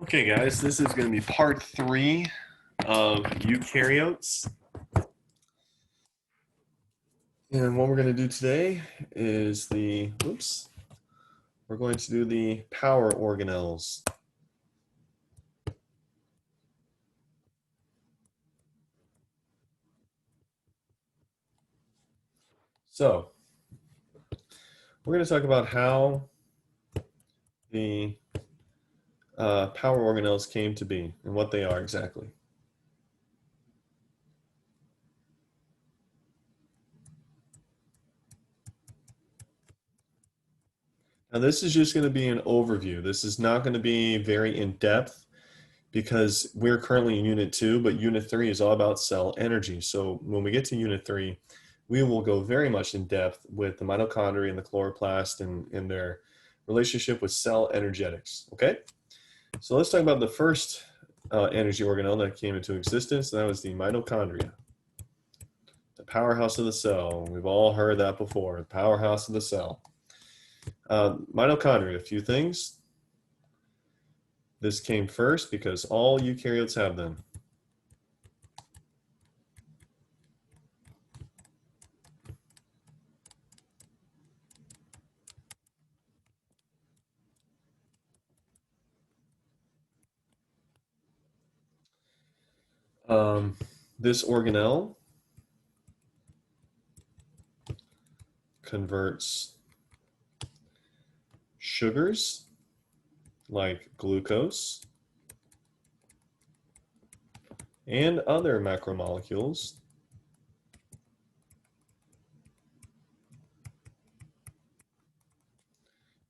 Okay, guys, this is going to be part 3 of eukaryotes. And what we're going to do today is we're going to do the power organelles. So, we're going to talk about how the power organelles came to be and what they are exactly. Now, this is just going to be an overview. This is not going to be very in-depth because we're currently in Unit 2, but Unit 3 is all about cell energy. So when we get to Unit 3, we will go very much in depth with the mitochondria and the chloroplast and their relationship with cell energetics, okay? So let's talk about the first energy organelle that came into existence, and that was the mitochondria, the powerhouse of the cell. We've all heard that before, the powerhouse of the cell. Mitochondria, a few things. This came first because all eukaryotes have them. This organelle converts sugars like glucose and other macromolecules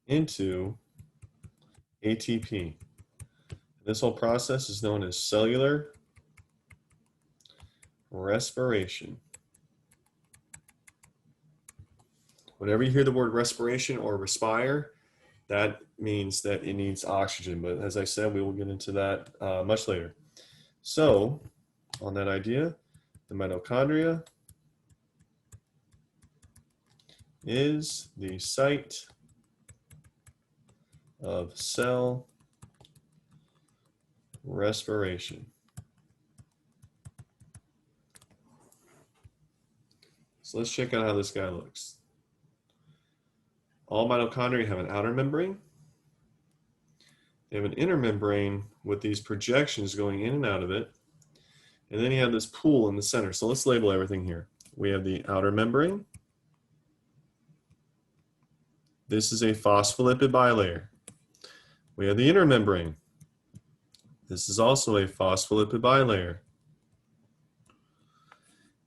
into ATP. This whole process is known as cellular respiration. Whenever you hear the word respiration or respire, that means that it needs oxygen. But as I said, we will get into that much later. So, on that idea, the mitochondria is the site of cell respiration. So let's check out how this guy looks. All mitochondria have an outer membrane. They have an inner membrane with these projections going in and out of it. And then you have this pool in the center. So let's label everything here. We have the outer membrane. This is a phospholipid bilayer. We have the inner membrane. This is also a phospholipid bilayer.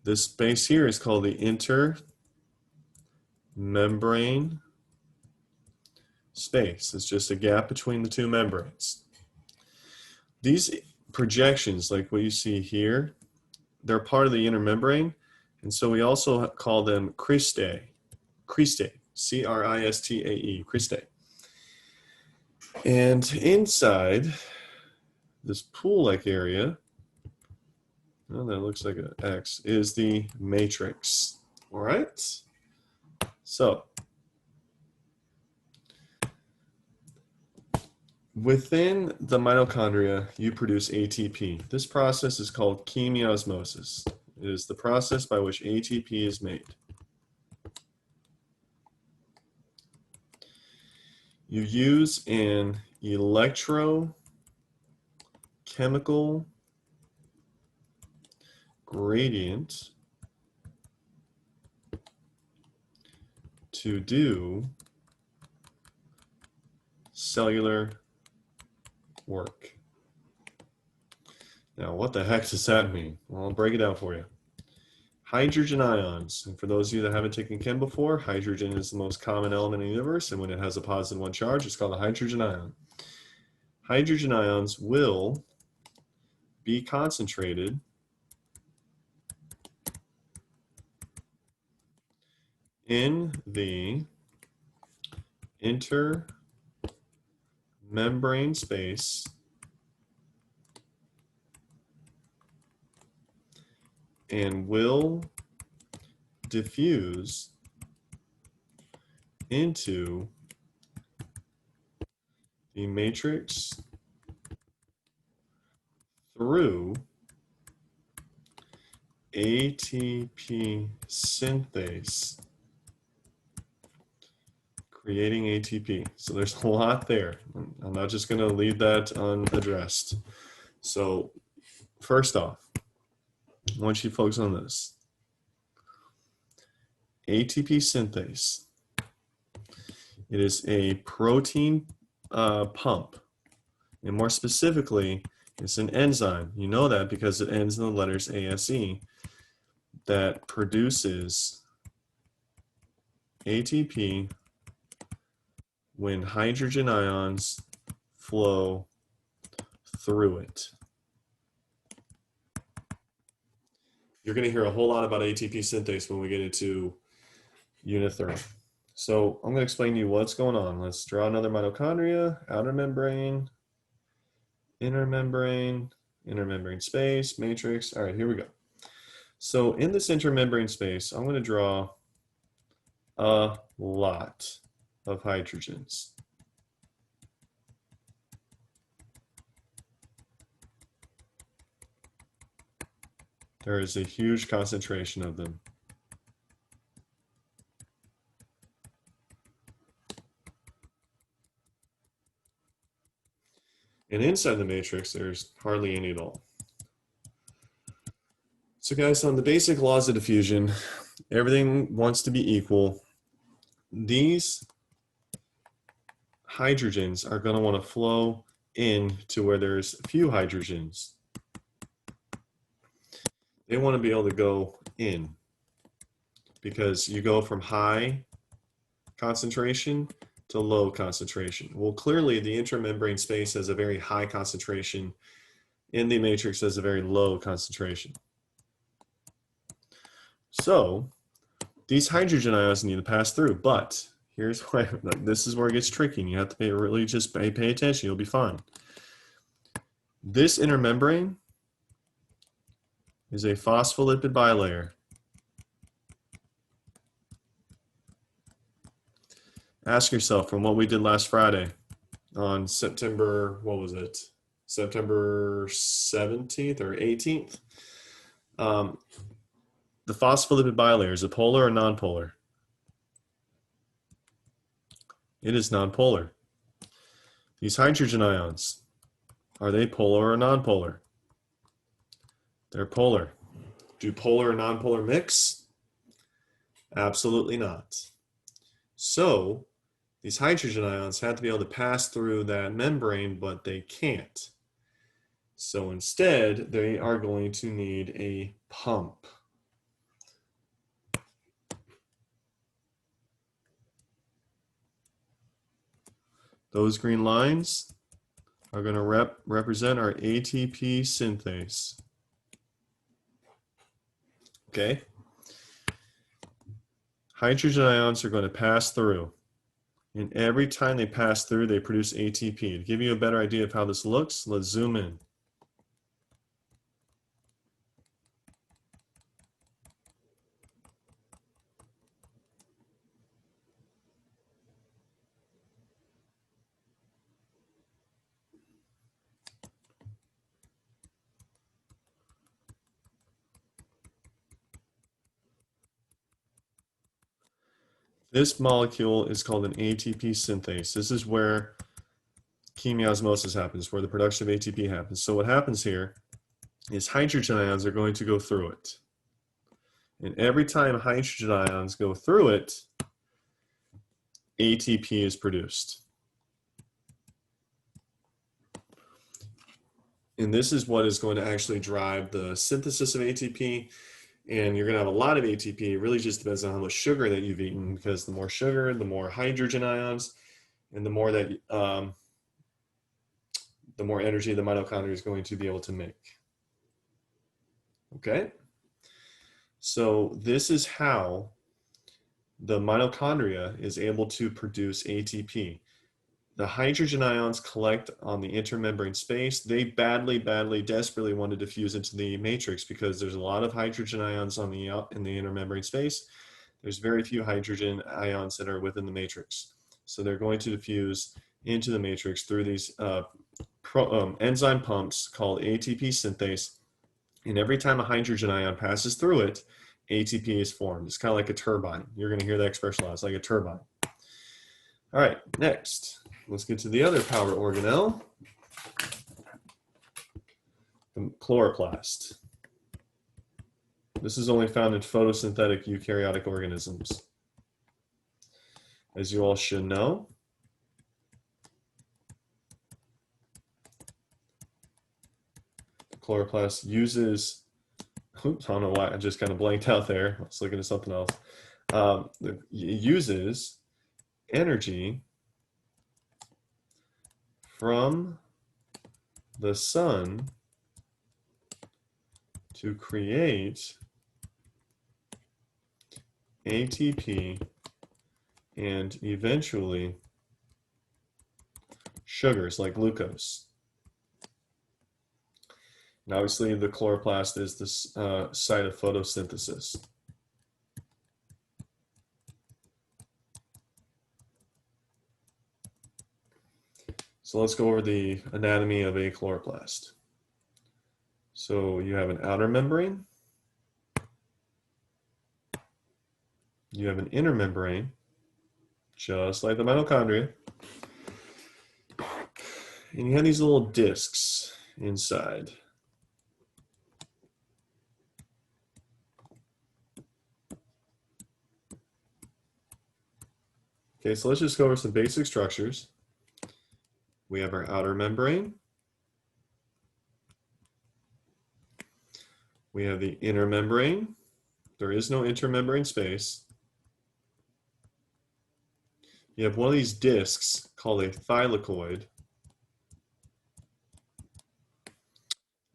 This space here is called the intermembrane space. It's just a gap between the two membranes. These projections, like what you see here, they're part of the inner membrane, and so we also call them cristae. Cristae, C-R-I-S-T-A-E, cristae. And inside this pool-like area, oh, that looks like an X, is the matrix. All right? So, within the mitochondria, you produce ATP. This process is called chemiosmosis. It is the process by which ATP is made. You use an electrochemical gradient to do cellular work. Now, what the heck does that mean? Well, I'll break it down for you. Hydrogen ions, and for those of you that haven't taken chem before, hydrogen is the most common element in the universe, and when it has a positive one charge, it's called a hydrogen ion. Hydrogen ions will be concentrated in the intermembrane space and will diffuse into the matrix through ATP synthase, creating ATP. So there's a lot there. I'm not just going to leave that unaddressed. So first off, I want you to focus on this. ATP synthase. It is a protein pump. And more specifically, it's an enzyme. You know that because it ends in the letters ASE that produces ATP when hydrogen ions flow through it. You're going to hear a whole lot about ATP synthase when we get into Unit 3. So I'm going to explain to you what's going on. Let's draw another mitochondria, outer membrane, inner membrane space, matrix. All right, here we go. So in this intermembrane space, I'm going to draw a lot of hydrogens. There is a huge concentration of them. And inside the matrix, there's hardly any at all. So guys, on the basic laws of diffusion, everything wants to be equal. These hydrogens are going to want to flow in to where there's few hydrogens. They want to be able to go in because you go from high concentration to low concentration. Well, clearly the intramembrane space has a very high concentration. In the matrix has a very low concentration. So these hydrogen ions need to pass through, but here's why, this is where it gets tricky. And you have to pay attention. You'll be fine. This inner membrane is a phospholipid bilayer. Ask yourself from what we did last Friday on September, what was it? September 17th or 18th. The phospholipid bilayer, is it polar or nonpolar? It is nonpolar. These hydrogen ions, are they polar or nonpolar? They're polar. Do polar and nonpolar mix? Absolutely not. So these hydrogen ions have to be able to pass through that membrane, but they can't. So instead, they are going to need a pump. Those green lines are going to represent our ATP synthase. Okay? Hydrogen ions are going to pass through. And every time they pass through, they produce ATP. To give you a better idea of how this looks, let's zoom in. This molecule is called an ATP synthase. This is where chemiosmosis happens, where the production of ATP happens. So what happens here is hydrogen ions are going to go through it. And every time hydrogen ions go through it, ATP is produced. And this is what is going to actually drive the synthesis of ATP. And you're going to have a lot of ATP. It really just depends on how much sugar that you've eaten, because the more sugar, the more hydrogen ions, and the more that the more energy the mitochondria is going to be able to make. Okay? So this is how the mitochondria is able to produce ATP. The hydrogen ions collect on the intermembrane space. They badly, desperately want to diffuse into the matrix because there's a lot of hydrogen ions on the in the intermembrane space. There's very few hydrogen ions that are within the matrix. So they're going to diffuse into the matrix through these enzyme pumps called ATP synthase, and every time a hydrogen ion passes through it, ATP is formed. It's kind of like a turbine. You're going to hear that expression a lot. It's like a turbine. All right, next, let's get to the other power organelle, the chloroplast. This is only found in photosynthetic eukaryotic organisms. As you all should know, chloroplast uses, oops, I don't know why, I just kind of blanked out there. I was looking at something else. It uses energy from the sun to create ATP and eventually sugars like glucose. And obviously the chloroplast is the site of photosynthesis. So let's go over the anatomy of a chloroplast. So you have an outer membrane, you have an inner membrane, just like the mitochondria, and you have these little discs inside. Okay, so let's just go over some basic structures. We have our outer membrane. We have the inner membrane. There is no intermembrane space. You have one of these discs called a thylakoid.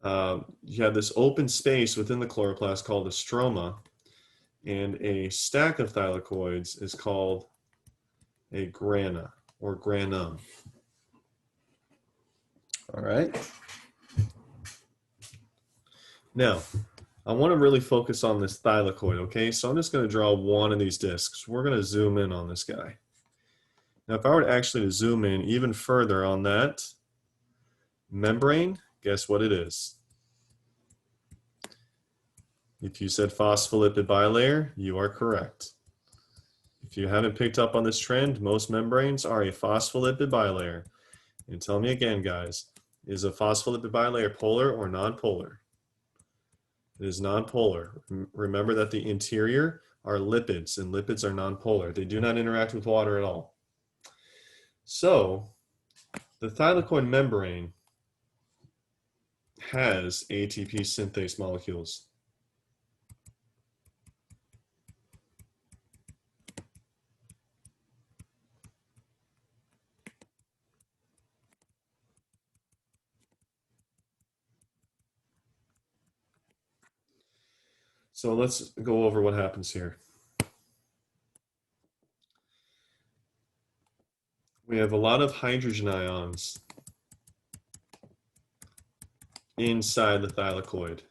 You have this open space within the chloroplast called a stroma, and a stack of thylakoids is called a grana or granum. All right. Now, I want to really focus on this thylakoid, okay? So I'm just going to draw one of these discs. We're going to zoom in on this guy. Now, if I were to actually zoom in even further on that membrane, guess what it is? If you said phospholipid bilayer, you are correct. If you haven't picked up on this trend, most membranes are a phospholipid bilayer. And tell me again, guys, is a phospholipid bilayer polar or nonpolar? It is nonpolar. Remember that the interior are lipids, and lipids are nonpolar. They do not interact with water at all. So, the thylakoid membrane has ATP synthase molecules. So let's go over what happens here. We have a lot of hydrogen ions inside the thylakoid.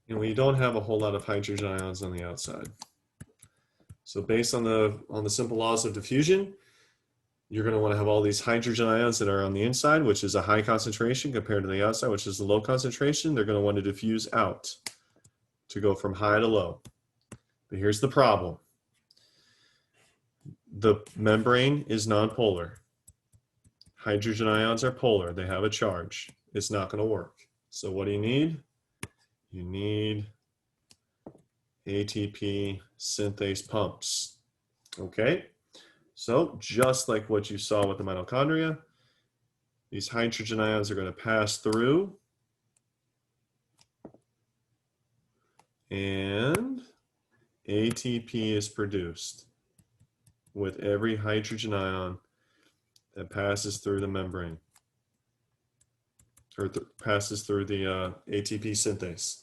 And we don't have a whole lot of hydrogen ions on the outside. So based on the simple laws of diffusion, you're going to want to have all these hydrogen ions that are on the inside, which is a high concentration, compared to the outside, which is a low concentration. They're going to want to diffuse out to go from high to low. But here's the problem. The membrane is nonpolar. Hydrogen ions are polar. They have a charge. It's not going to work. So what do you need? You need ATP synthase pumps. Okay? So just like what you saw with the mitochondria, these hydrogen ions are going to pass through, and ATP is produced with every hydrogen ion that passes through the membrane, or passes through the ATP synthase.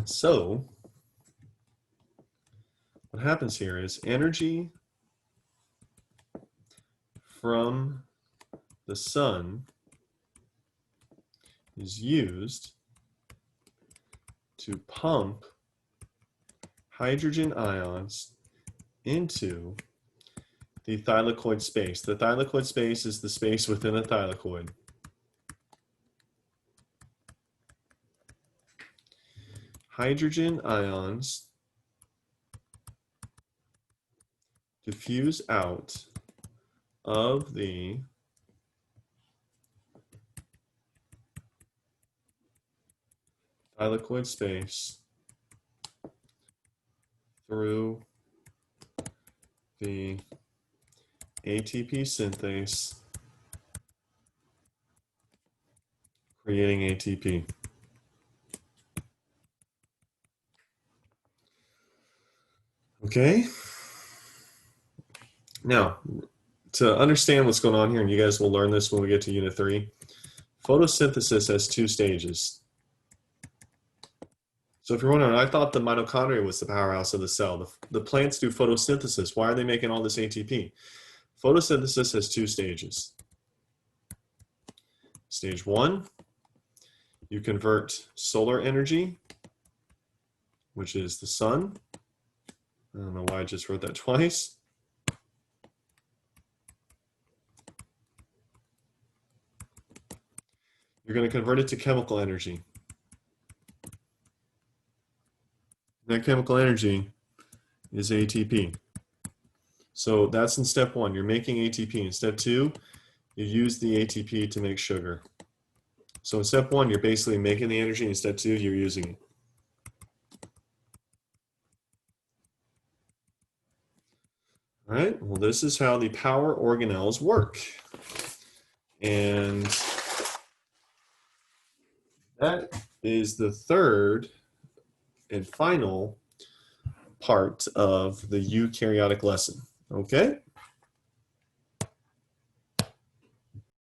So what happens here is energy from the sun is used to pump hydrogen ions into the thylakoid space. The thylakoid space is the space within the thylakoid. Hydrogen ions diffuse out of the thylakoid space through the ATP synthase, creating ATP. Okay. Now, to understand what's going on here, and you guys will learn this when we get to Unit 3, photosynthesis has 2 stages. So if you're wondering, I thought the mitochondria was the powerhouse of the cell. The plants do photosynthesis. Why are they making all this ATP? Photosynthesis has 2 stages. Stage 1, you convert solar energy, which is the sun. I don't know why I just wrote that twice. You're going to convert it to chemical energy. That chemical energy is ATP. So that's in step 1. You're making ATP. In step 2, you use the ATP to make sugar. So in step 1, you're basically making the energy. In step 2, you're using it. All right, well, this is how the power organelles work. And that is the third and final part of the eukaryotic lesson. Okay?